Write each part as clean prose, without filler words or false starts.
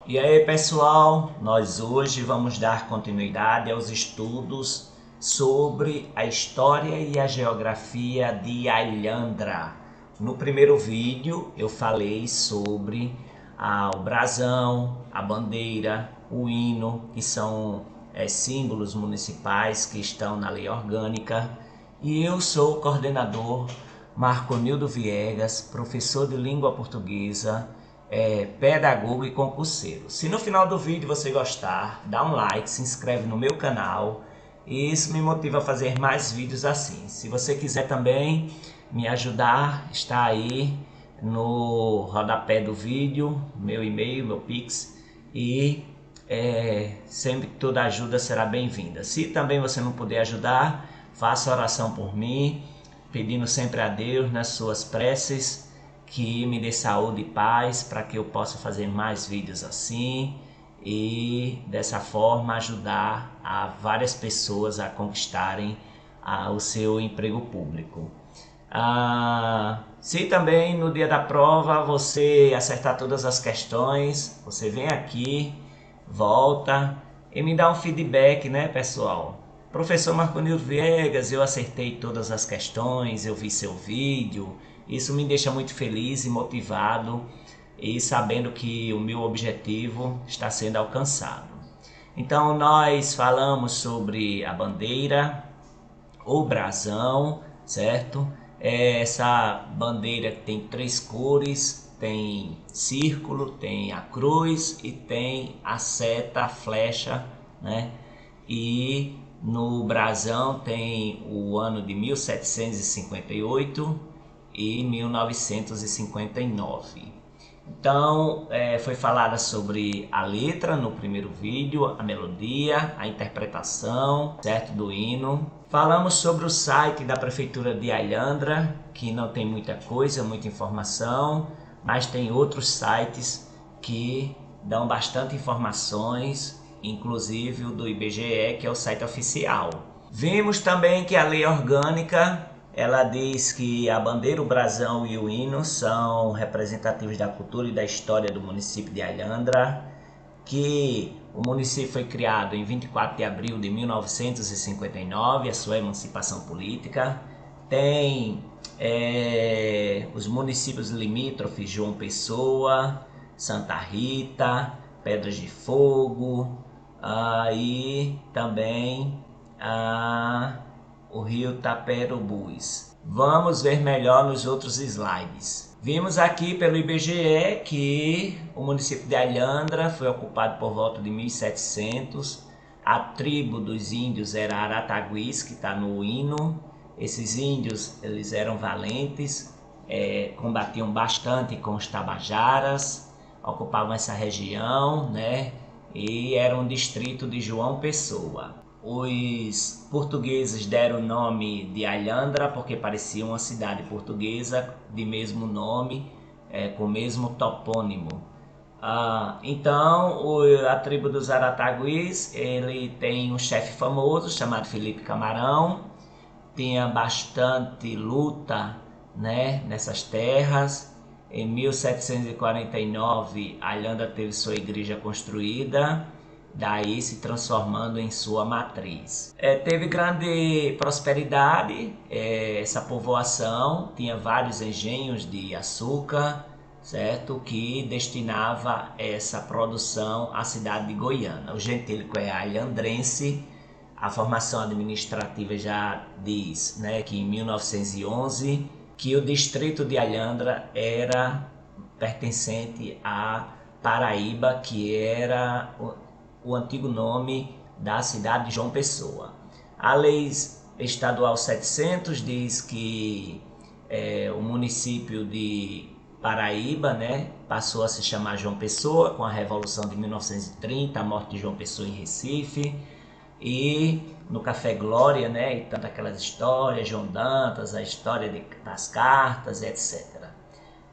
E aí pessoal, nós hoje vamos dar continuidade aos estudos sobre a história e a geografia de Alhandra. No primeiro vídeo eu falei sobre o brasão, a bandeira, o hino, que são símbolos municipais que estão na lei orgânica. E eu sou o coordenador Marconildo Viegas, professor de língua portuguesa, pedagogo e concurseiro. Se no final do vídeo você gostar, dá um like, se inscreve no meu canal e isso me motiva a fazer mais vídeos assim. Se você quiser também me ajudar, está aí no rodapé do vídeo, meu e-mail, meu Pix, e sempre toda ajuda será bem-vinda. Se também você não puder ajudar, faça oração por mim, pedindo sempre a Deus nas suas preces que me dê saúde e paz para que eu possa fazer mais vídeos assim e dessa forma ajudar a várias pessoas a conquistarem o seu emprego público. Se também no dia da prova você acertar todas as questões, você vem aqui, volta e me dá um feedback, né, pessoal? Professor Marconildo Viegas, eu acertei todas as questões, eu vi seu vídeo. Isso me deixa muito feliz e motivado e sabendo que o meu objetivo está sendo alcançado. Então nós falamos sobre a bandeira, o brasão, certo? Essa bandeira tem três cores, tem círculo, tem a cruz e tem a seta, a flecha, né? E no brasão tem o ano de 1758 e 1959. Então foi falada sobre a letra no primeiro vídeo, a melodia, a interpretação, certo, do hino. Falamos sobre o site da Prefeitura de Alhandra, que não tem muita coisa, muita informação, mas tem outros sites que dão bastante informações, inclusive o do IBGE, que é o site oficial. Vimos também que a lei orgânica, ela diz que a bandeira, o brasão e o hino são representativos da cultura e da história do município de Alhandra, que o município foi criado em 24 de abril de 1959, a sua emancipação política. Tem os municípios limítrofes: João Pessoa, Santa Rita, Pedras de Fogo, e também o rio Taperobus. Vamos ver melhor nos outros slides. Vimos aqui pelo IBGE que o município de Alhandra foi ocupado por volta de 1700. A tribo dos índios era Arataguis, que está no hino. Esses índios, eles eram valentes, combatiam bastante com os tabajaras, ocupavam essa região, né? E era um distrito de João Pessoa. Os portugueses deram o nome de Alhandra porque parecia uma cidade portuguesa de mesmo nome, com o mesmo topônimo. Então a tribo dos Arataguis, ele tem um chefe famoso chamado Felipe Camarão. Tinha bastante luta, né, nessas terras. Em 1749 Alhandra teve sua igreja construída, daí se transformando em sua matriz. Teve grande prosperidade essa povoação, tinha vários engenhos de açúcar, certo, que destinava essa produção à cidade de Goiânia. O gentílico é alhandrense. A formação administrativa já diz, né, que em 1911 que o distrito de Alhandra era pertencente a Paraíba, que era o antigo nome da cidade de João Pessoa. A lei estadual 700 diz que o município de Paraíba, né, passou a se chamar João Pessoa com a Revolução de 1930, a morte de João Pessoa em Recife, e no Café Glória, né, e tanto aquelas histórias, João Dantas, a história das cartas, etc.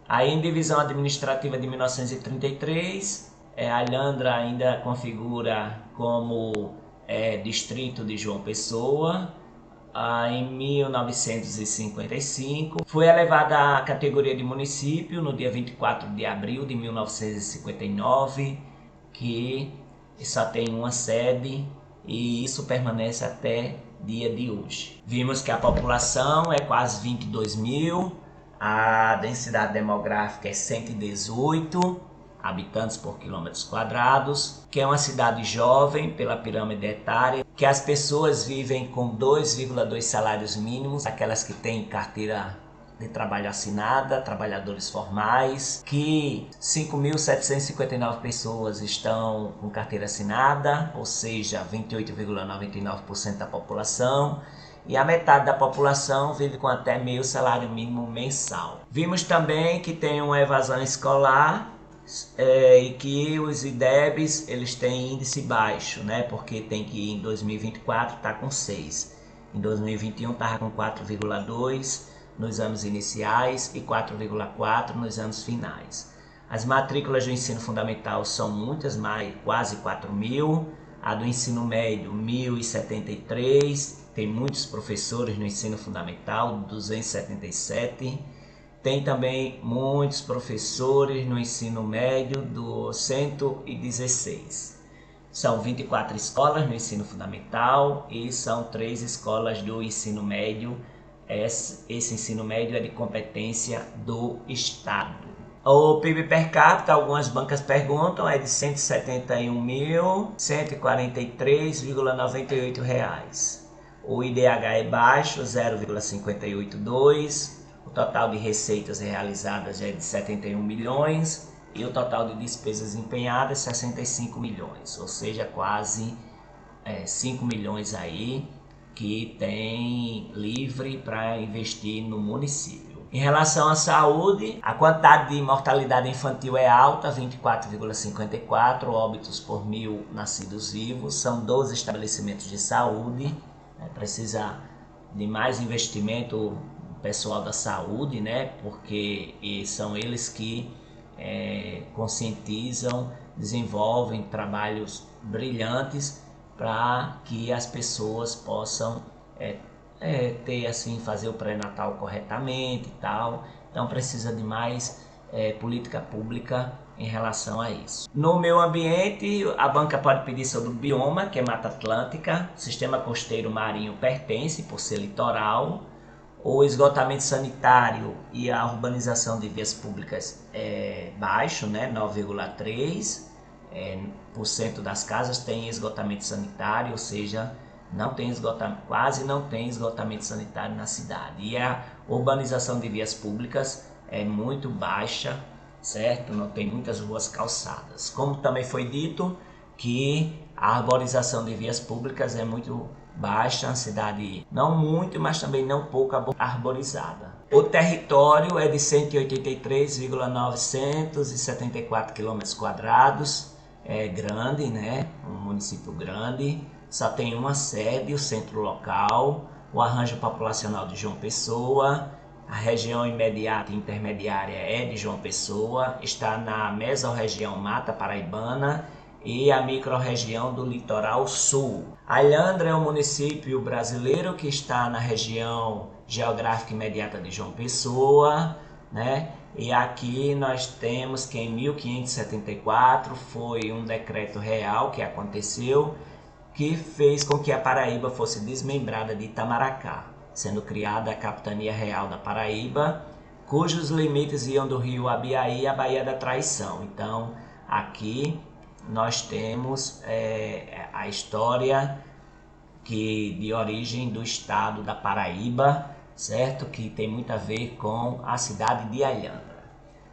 Aí em divisão administrativa de 1933, Alhandra ainda configura como distrito de João Pessoa. Em 1955 foi elevada à categoria de município no dia 24 de abril de 1959. que só tem uma sede e isso permanece até dia de hoje. Vimos que a população é quase 22 mil, a densidade demográfica é 118 habitantes por quilômetros quadrados, que é uma cidade jovem pela pirâmide etária, que as pessoas vivem com 2,2 salários mínimos, aquelas que têm carteira de trabalho assinada, trabalhadores formais, que 5.759 pessoas estão com carteira assinada, ou seja, 28,99% da população, e a metade da população vive com até meio salário mínimo mensal. Vimos também que tem uma evasão escolar e que os IDEBs eles têm índice baixo, né? Porque tem que em 2024 tá com 6, em 2021 estava com 4,2 nos anos iniciais e 4,4 nos anos finais. As matrículas do ensino fundamental são muitas, quase 4 mil, a do ensino médio 1.073, tem muitos professores no ensino fundamental, 277, tem também muitos professores no ensino médio, do 116. São 24 escolas no ensino fundamental e são 3 escolas do ensino médio. Esse ensino médio é de competência do Estado. O PIB per capita, algumas bancas perguntam, é de R$ 171.143,98. O IDH é baixo, 0,582. O total de receitas realizadas é de 71 milhões e o total de despesas empenhadas 65 milhões, ou seja, quase 5 milhões aí que tem livre para investir no município. Em relação à saúde, a quantidade de mortalidade infantil é alta, 24,54 óbitos por 1.000 nascidos vivos. São 12 estabelecimentos de saúde, precisa de mais investimento pessoal da saúde, né? Porque são eles que conscientizam, desenvolvem trabalhos brilhantes para que as pessoas possam ter assim, fazer o pré-natal corretamente e tal. Então precisa de mais política pública em relação a isso. No meio ambiente, a banca pode pedir sobre o bioma, que é Mata Atlântica, sistema costeiro marinho pertence por ser litoral, o esgotamento sanitário e a urbanização de vias públicas é baixo, né, 9,3%. Das casas tem esgotamento sanitário, ou seja, quase não tem esgotamento sanitário na cidade. E a urbanização de vias públicas é muito baixa, certo? Não tem muitas ruas calçadas. Como também foi dito que a arborização de vias públicas é muito baixa, a cidade não muito, mas também não pouco arborizada. O território é de 183,974 km², é grande, né? Um município grande, só tem uma sede, o centro local, o arranjo populacional de João Pessoa, a região imediata e intermediária é de João Pessoa, está na mesorregião Mata Paraibana e a microrregião do Litoral Sul. Alhandra é um município brasileiro que está na região geográfica imediata de João Pessoa, né? E aqui nós temos que em 1574 foi um decreto real que aconteceu, que fez com que a Paraíba fosse desmembrada de Itamaracá, sendo criada a Capitania Real da Paraíba, cujos limites iam do rio Abiaí à Baía da Traição. Então, aqui nós temos a história de origem do estado da Paraíba, certo? Que tem muito a ver com a cidade de Alhandra.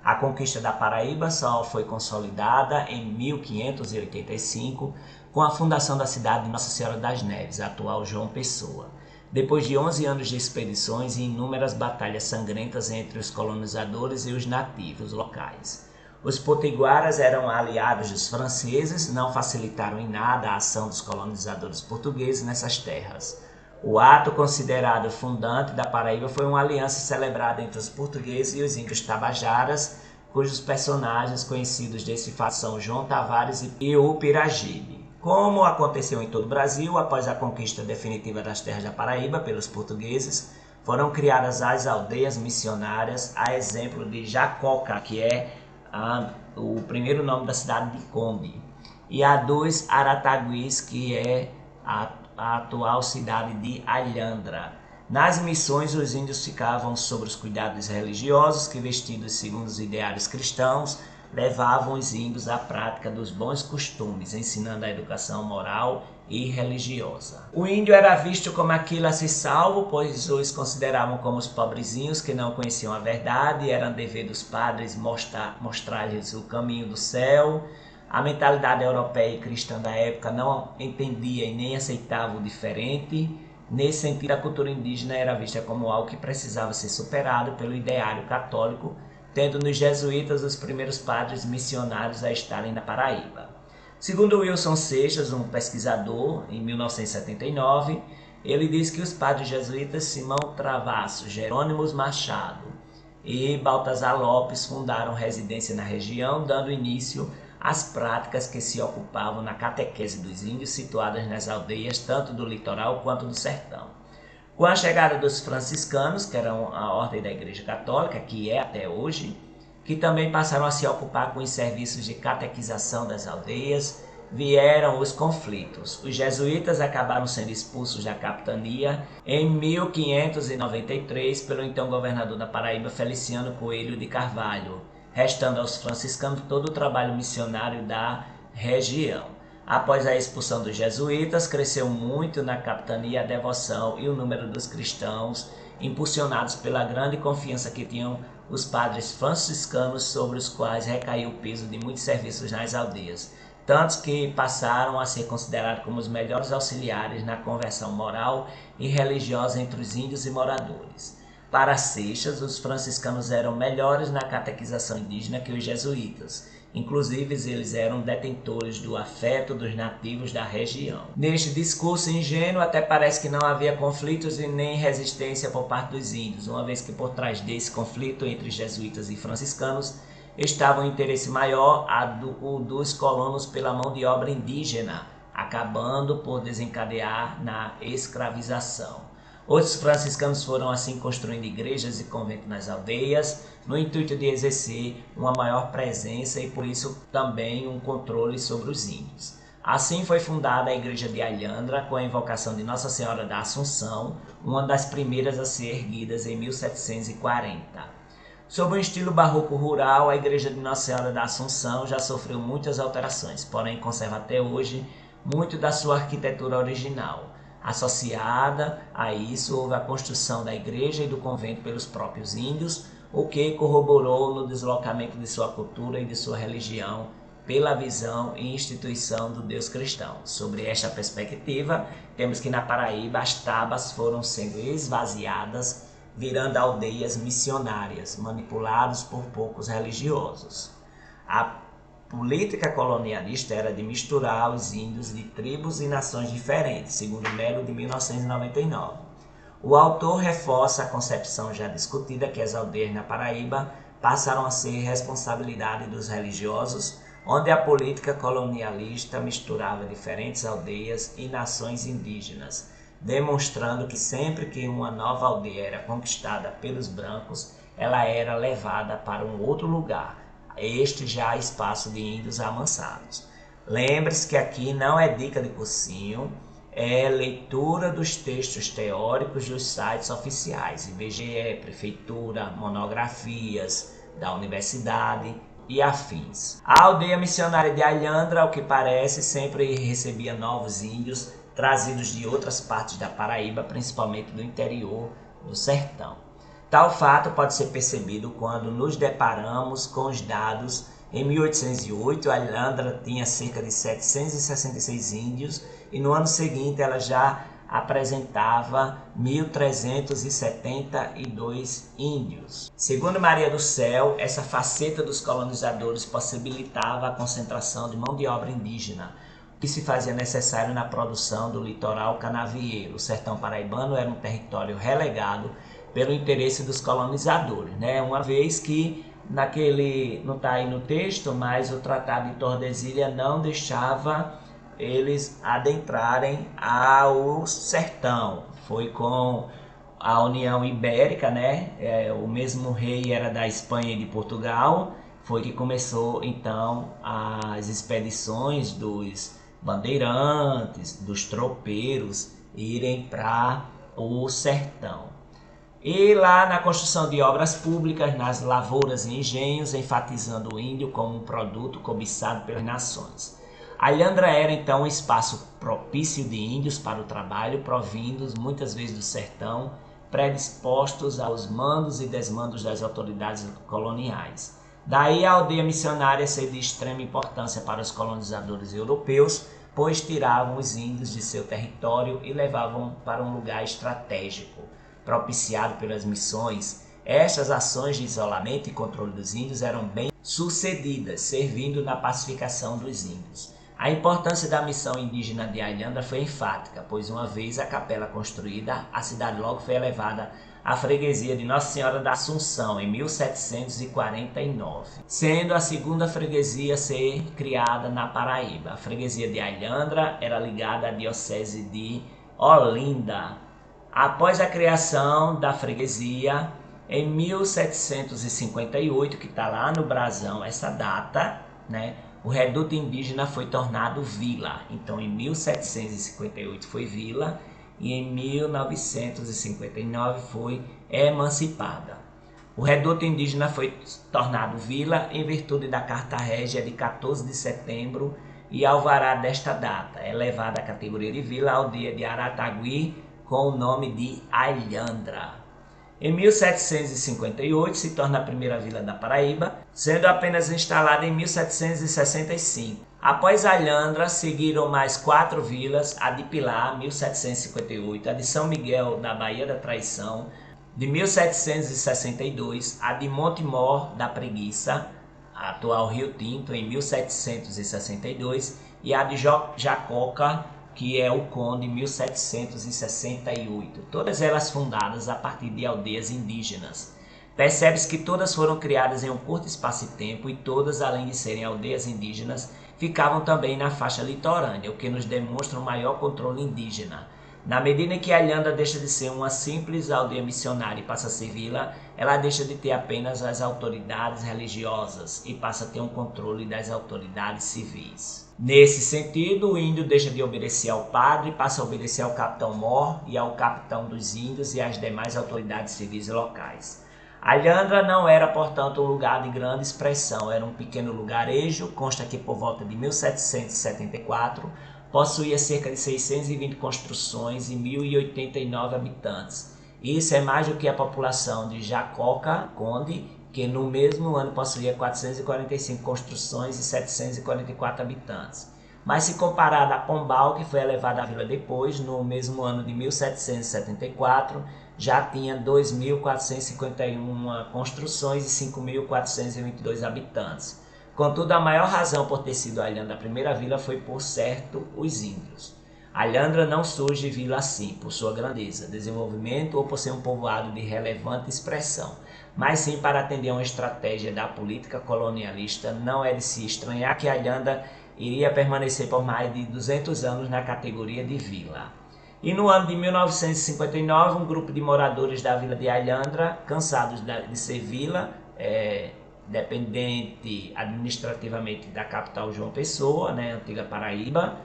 A conquista da Paraíba só foi consolidada em 1585, com a fundação da cidade de Nossa Senhora das Neves, a atual João Pessoa. Depois de 11 anos de expedições e inúmeras batalhas sangrentas entre os colonizadores e os nativos locais. Os potiguaras eram aliados dos franceses, não facilitaram em nada a ação dos colonizadores portugueses nessas terras. O ato considerado fundante da Paraíba foi uma aliança celebrada entre os portugueses e os índios tabajaras, cujos personagens conhecidos desse fato são João Tavares e o Piragibe. Como aconteceu em todo o Brasil, após a conquista definitiva das terras da Paraíba pelos portugueses, foram criadas as aldeias missionárias, a exemplo de Jacoca, que é o primeiro nome da cidade de Combe. e a dos Arataguis, que é a atual cidade de Alhandra. Nas missões, os índios ficavam sob os cuidados religiosos que, vestidos segundo os ideários cristãos, levavam os índios à prática dos bons costumes, ensinando a educação moral e religiosa. O índio era visto como aquilo a ser salvo, pois os consideravam como os pobrezinhos que não conheciam a verdade, era dever dos padres mostrar-lhes o caminho do céu. A mentalidade europeia e cristã da época não entendia e nem aceitava o diferente. Nesse sentido, a cultura indígena era vista como algo que precisava ser superado pelo ideário católico, tendo nos jesuítas os primeiros padres missionários a estarem na Paraíba. Segundo Wilson Seixas, um pesquisador, em 1979, ele diz que os padres jesuítas Simão Travasso, Jerônimos Machado e Baltazar Lopes fundaram residência na região, dando início às práticas que se ocupavam na catequese dos índios situadas nas aldeias tanto do litoral quanto do sertão. Com a chegada dos franciscanos, que eram a ordem da Igreja Católica, que é até hoje, que também passaram a se ocupar com os serviços de catequização das aldeias, vieram os conflitos. Os jesuítas acabaram sendo expulsos da capitania em 1593 pelo então governador da Paraíba, Feliciano Coelho de Carvalho, restando aos franciscanos todo o trabalho missionário da região. Após a expulsão dos jesuítas, cresceu muito na capitania a devoção e o número dos cristãos, impulsionados pela grande confiança que tinham os padres franciscanos, sobre os quais recaiu o peso de muitos serviços nas aldeias, tantos que passaram a ser considerados como os melhores auxiliares na conversão moral e religiosa entre os índios e moradores. Para Seixas, os franciscanos eram melhores na catequização indígena que os jesuítas. Inclusive, eles eram detentores do afeto dos nativos da região. Neste discurso ingênuo, até parece que não havia conflitos e nem resistência por parte dos índios, uma vez que por trás desse conflito entre jesuítas e franciscanos estava um interesse maior, o dos colonos pela mão de obra indígena, acabando por desencadear na escravização. Outros franciscanos foram assim construindo igrejas e conventos nas aldeias, no intuito de exercer uma maior presença e por isso também um controle sobre os índios. Assim foi fundada a igreja de Alhandra com a invocação de Nossa Senhora da Assunção, uma das primeiras a ser erguidas em 1740. Sob um estilo barroco rural, a igreja de Nossa Senhora da Assunção já sofreu muitas alterações, porém conserva até hoje muito da sua arquitetura original. Associada a isso, houve a construção da igreja e do convento pelos próprios índios, o que corroborou no deslocamento de sua cultura e de sua religião pela visão e instituição do Deus cristão. Sobre esta perspectiva, temos que na Paraíba as tabas foram sendo esvaziadas, virando aldeias missionárias, manipulados por poucos religiosos. A política colonialista era de misturar os índios de tribos e nações diferentes, segundo Melo, de 1999. O autor reforça a concepção já discutida que as aldeias na Paraíba passaram a ser responsabilidade dos religiosos, onde a política colonialista misturava diferentes aldeias e nações indígenas, demonstrando que sempre que uma nova aldeia era conquistada pelos brancos, ela era levada para um outro lugar, este já espaço de índios amansados. Lembre-se que aqui não é dica de cursinho, é leitura dos textos teóricos dos sites oficiais, IBGE, Prefeitura, monografias da universidade e afins. A aldeia missionária de Alhandra, ao que parece, sempre recebia novos índios trazidos de outras partes da Paraíba, principalmente do interior do sertão. Tal fato pode ser percebido quando nos deparamos com os dados. Em 1808, Alhandra tinha cerca de 766 índios e no ano seguinte ela já apresentava 1.372 índios. Segundo Maria do Céu, essa faceta dos colonizadores possibilitava a concentração de mão de obra indígena, o que se fazia necessário na produção do litoral canavieiro. O sertão paraibano era um território relegado pelo interesse dos colonizadores, né? Uma vez que não está aí no texto, mas o Tratado de Tordesilha não deixava eles adentrarem ao sertão. Foi com a União Ibérica, né? O mesmo rei era da Espanha e de Portugal, foi que começou então as expedições dos bandeirantes, dos tropeiros irem para o sertão. E lá na construção de obras públicas, nas lavouras e engenhos, enfatizando o índio como um produto cobiçado pelas nações. Alhandra era então um espaço propício de índios para o trabalho, provindos muitas vezes do sertão, predispostos aos mandos e desmandos das autoridades coloniais. Daí a aldeia missionária ser de extrema importância para os colonizadores europeus, pois tiravam os índios de seu território e levavam para um lugar estratégico, propiciado pelas missões. Estas ações de isolamento e controle dos índios eram bem sucedidas, servindo na pacificação dos índios. A importância da missão indígena de Alhandra foi enfática, pois uma vez a capela construída, a cidade logo foi elevada à freguesia de Nossa Senhora da Assunção, em 1749, sendo a segunda freguesia a ser criada na Paraíba. A freguesia de Alhandra era ligada à diocese de Olinda. Após a criação da freguesia, em 1758, que está lá no brasão essa data, né, o reduto indígena foi tornado vila. Então, em 1758 foi vila e em 1959 foi emancipada. O reduto indígena foi tornado vila em virtude da Carta Régia de 14 de setembro e alvará desta data. É elevada à categoria de vila a aldeia de Aratagui com o nome de Alhandra. Em 1758 se torna a primeira vila da Paraíba, sendo apenas instalada em 1765. Após Alhandra, seguiram mais 4 vilas, a de Pilar, 1758, a de São Miguel, da Baía da Traição, de 1762, a de Montemor da Preguiça, a atual Rio Tinto, em 1762, e a de Jacoca, que é o Conde, em 1768. Todas elas fundadas a partir de aldeias indígenas. Percebe-se que todas foram criadas em um curto espaço de tempo e todas, além de serem aldeias indígenas, ficavam também na faixa litorânea, o que nos demonstra um maior controle indígena. Na medida em que Alhandra deixa de ser uma simples aldeia missionária e passa a ser vila, ela deixa de ter apenas as autoridades religiosas e passa a ter um controle das autoridades civis. Nesse sentido, o índio deixa de obedecer ao padre e passa a obedecer ao capitão-mor e ao capitão dos índios e às demais autoridades civis locais. Alhandra não era, portanto, um lugar de grande expressão, era um pequeno lugarejo, consta que por volta de 1774 possuía cerca de 620 construções e 1.089 habitantes. Isso é mais do que a população de Jacoca, Conde, que no mesmo ano possuía 445 construções e 744 habitantes. Mas se comparada a Pombal, que foi elevada à vila depois, no mesmo ano de 1774, já tinha 2.451 construções e 5.422 habitantes. Contudo, a maior razão por ter sido Alhandra a primeira vila foi, por certo, os índios. Alhandra não surge vila assim, por sua grandeza, desenvolvimento ou por ser um povoado de relevante expressão, mas sim para atender a uma estratégia da política colonialista. Não é de se estranhar que Alhandra iria permanecer por mais de 200 anos na categoria de vila. E no ano de 1959, um grupo de moradores da vila de Alhandra, cansados de ser vila, dependente administrativamente da capital João Pessoa, antiga Paraíba,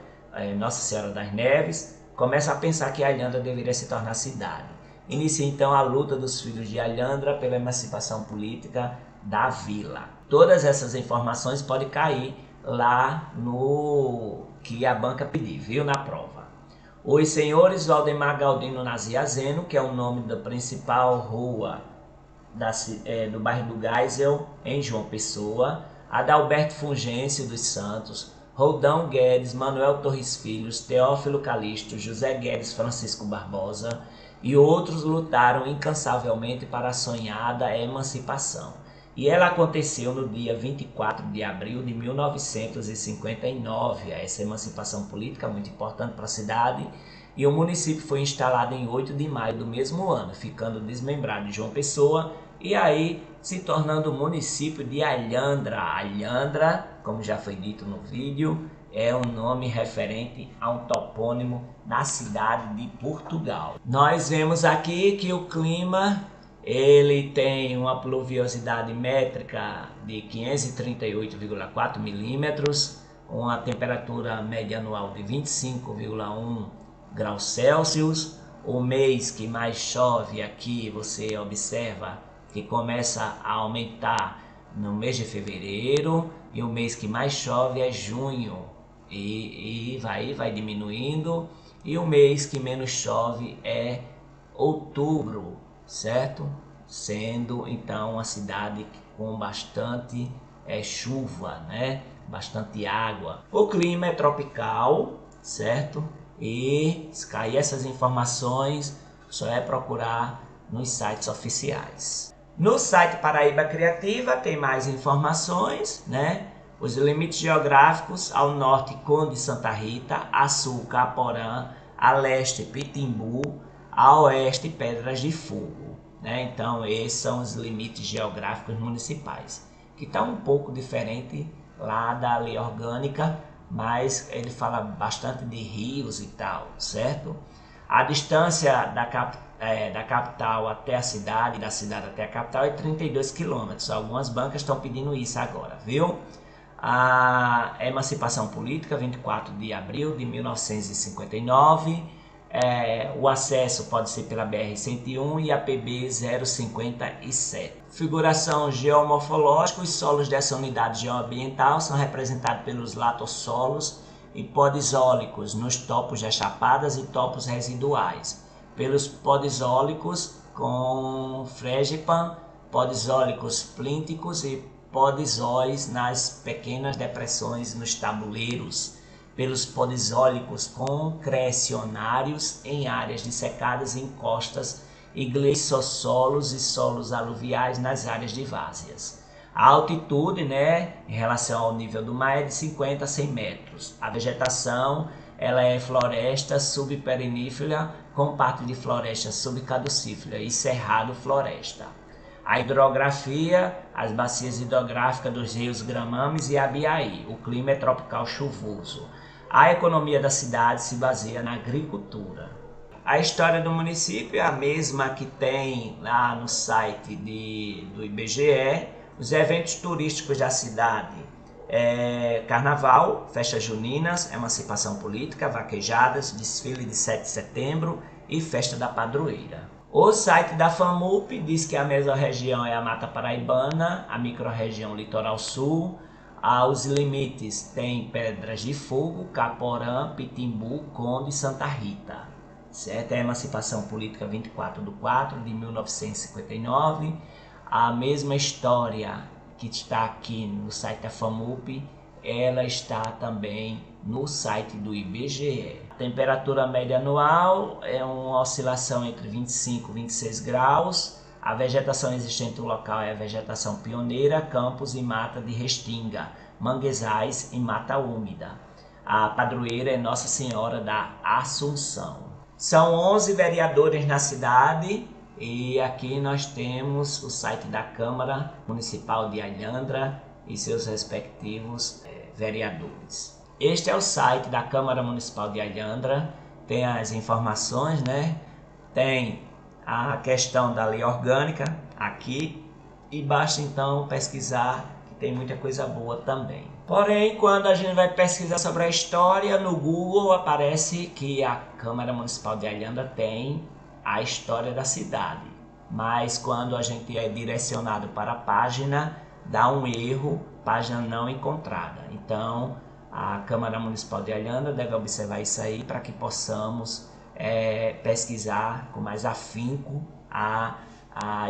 Nossa Senhora das Neves, começa a pensar que Alhandra deveria se tornar cidade. Inicia então a luta dos filhos de Alhandra pela emancipação política da vila. Todas essas informações podem cair lá no que a banca pedir, viu, na prova. Os senhores Valdemar Galdino Naziazeno, que é o nome da principal rua do bairro do Geisel, em João Pessoa, Adalberto Fulgêncio dos Santos, Roldão Guedes, Manuel Torres Filhos, Teófilo Calixto, José Guedes Francisco Barbosa e outros lutaram incansavelmente para a sonhada emancipação. E ela aconteceu no dia 24 de abril de 1959, essa emancipação política muito importante para a cidade, e o município foi instalado em 8 de maio do mesmo ano, ficando desmembrado de João Pessoa e aí se tornando o município de Alhandra. Alhandra, como já foi dito no vídeo, é um nome referente a um topônimo da cidade de Portugal. Nós vemos aqui que o clima Ele tem uma pluviosidade métrica de 538,4 milímetros, uma temperatura média anual de 25,1 graus Celsius. O mês que mais chove aqui, você observa que começa a aumentar no mês de fevereiro, e o mês que mais chove é junho, e vai diminuindo, e o mês que menos chove é outubro, certo? Sendo então uma cidade com bastante chuva, né? Bastante água. O clima é tropical, certo? E se cair essas informações, só é procurar nos sites oficiais. No site Paraíba Criativa tem mais informações, né? Os limites geográficos: ao norte Conde de Santa Rita, a sul Caporã, a leste Pitimbu, a oeste Pedras de Fogo, né? Então esses são os limites geográficos municipais, que está um pouco diferente lá da lei orgânica, mas ele fala bastante de rios e tal, certo? A distância da capital até a cidade, da cidade até a capital, é 32 quilômetros. Algumas bancas estão pedindo isso agora, viu? A emancipação política, 24 de abril de 1959. O acesso pode ser pela BR-101 e a PB 057. Figuração geomorfológica: os solos dessa unidade geoambiental são representados pelos latossolos e podisólicos nos topos das chapadas e topos residuais, pelos podisólicos com fregipan, podisólicos plínticos e podisóis nas pequenas depressões nos tabuleiros, pelos podisólicos concrecionários em áreas dissecadas em costas e gleissossolos e solos aluviais nas áreas de várzeas. A altitude, né, em relação ao nível do mar, é de 50 a 100 metros. A vegetação, ela é floresta subperennífera com parte de floresta subcaducífera e cerrado floresta. A hidrografia: as bacias hidrográficas dos rios Gramames e Abiaí. O clima é tropical chuvoso. A economia da cidade se baseia na agricultura. A história do município é a mesma que tem lá no site do IBGE. Os eventos turísticos da cidade: Carnaval, festas juninas, emancipação política, vaquejadas, desfile de 7 de setembro e festa da padroeira. O site da FAMUP diz que a mesorregião é a Mata Paraibana, a microrregião Litoral Sul. Os limites tem Pedras de Fogo, Caporã, Pitimbu, Conde e Santa Rita. Certo? A emancipação política, 24 de 4 de 1959. A mesma história que está aqui no site da FAMUP, ela está também no site do IBGE. A temperatura média anual é uma oscilação entre 25 e 26 graus. A vegetação existente no local é a vegetação pioneira, campos e mata de restinga, manguezais e mata úmida. A padroeira é Nossa Senhora da Assunção. São 11 vereadores na cidade, e aqui nós temos o site da Câmara Municipal de Alhandra e seus respectivos vereadores. Este é o site da Câmara Municipal de Alhandra, tem as informações, né? Tem a questão da lei orgânica aqui, e basta então pesquisar, que tem muita coisa boa também. Porém, quando a gente vai pesquisar sobre a história, no Google aparece que a Câmara Municipal de Alhandra tem a história da cidade, mas quando a gente é direcionado para a página, dá um erro, página não encontrada. Então, a Câmara Municipal de Alhandra deve observar isso aí para que possamos pesquisar com mais afinco a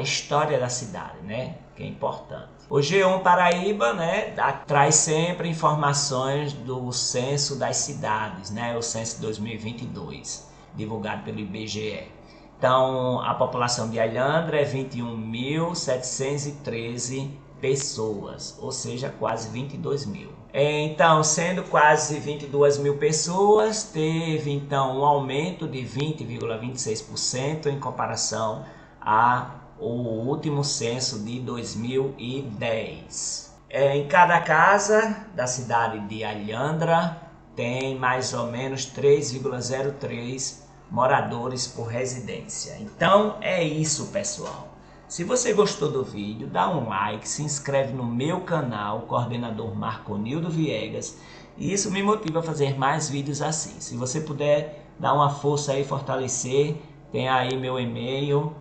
história da cidade, né? Que é importante. O G1 Paraíba, né, traz sempre informações do censo das cidades, né? O censo 2022, divulgado pelo IBGE. Então, a população de Alhandra é 21.713 pessoas, ou seja, quase 22 mil. Então, sendo quase 22 mil pessoas, teve então um aumento de 20,26% em comparação ao último censo de 2010. Em cada casa da cidade de Alhandra tem mais ou menos 3,03 moradores por residência. Então é isso, pessoal. Se você gostou do vídeo, dá um like, se inscreve no meu canal, coordenador Marconildo Viegas, e isso me motiva a fazer mais vídeos assim. Se você puder dar uma força aí, fortalecer, tem aí meu e-mail.